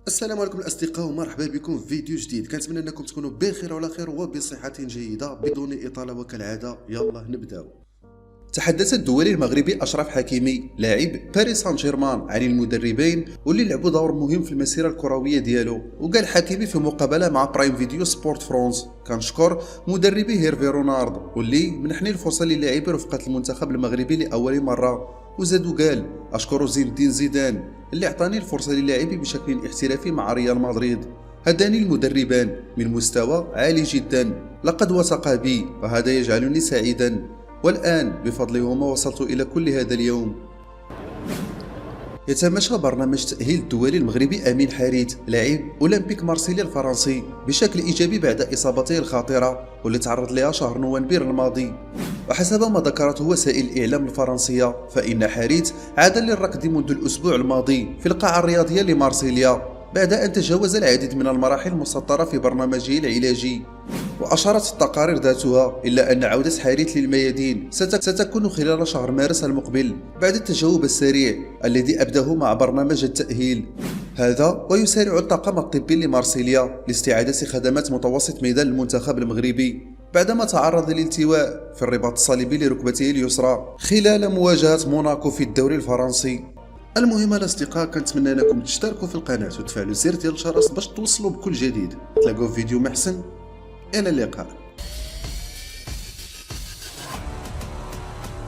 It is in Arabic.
السلام عليكم الاصدقاء ومرحبا بكم في فيديو جديد. كنتمنى انكم تكونوا بخير وعلى خير وبصحه جيده. بدون اطاله وكالعاده يلا نبداو. تحدث الدولي المغربي اشرف حكيمي لاعب باريس سان جيرمان عن المدربين واللي لعبوا دور مهم في المسيره الكرويه ديالو. وقال حكيمي في مقابله مع برايم فيديو سبورت فرانس كنشكر مدربي هيرفي رونالد واللي منحني الفرصه للاعب رفقه المنتخب المغربي لاول مره. وزاد قال اشكر زين الدين زيدان اللي اعطاني الفرصه للعب بشكل احترافي مع ريال مدريد. هذان المدربان من مستوى عالي جدا، لقد وثقا بي وهذا يجعلني سعيدا، والآن بفضلهما وصلت إلى كل هذا اليوم. يتماشى برنامج تأهيل الدولي المغربي أمين حريت لاعب أولمبيك مارسيليا الفرنسي بشكل إيجابي بعد إصابته الخطيرة واللي تعرض لها شهر نوفمبر الماضي. وحسب ما ذكرته وسائل الإعلام الفرنسية فإن حريت عاد للركض منذ الأسبوع الماضي في القاعة الرياضية لمارسيليا بعد أن تجاوز العديد من المراحل المسطرة في برنامجه العلاجي. وأشارت التقارير ذاتها إلا أن عودة حريت للميادين ستكون خلال شهر مارس المقبل بعد التجاوب السريع الذي أبداه مع برنامج التأهيل هذا. ويسارع الطاقم الطبي لمارسيليا لاستعادة خدمات متوسط ميدان المنتخب المغربي بعدما تعرض للالتواء في الرباط الصليبي لركبته اليسرى خلال مواجهة موناكو في الدوري الفرنسي. المهم الاصدقاء كنتمنى انكم تشتركوا في القناه وتفعلوا زر ديال الجرس باش توصلوا بكل جديد. تلاقوا في فيديو محسن، الى اللقاء.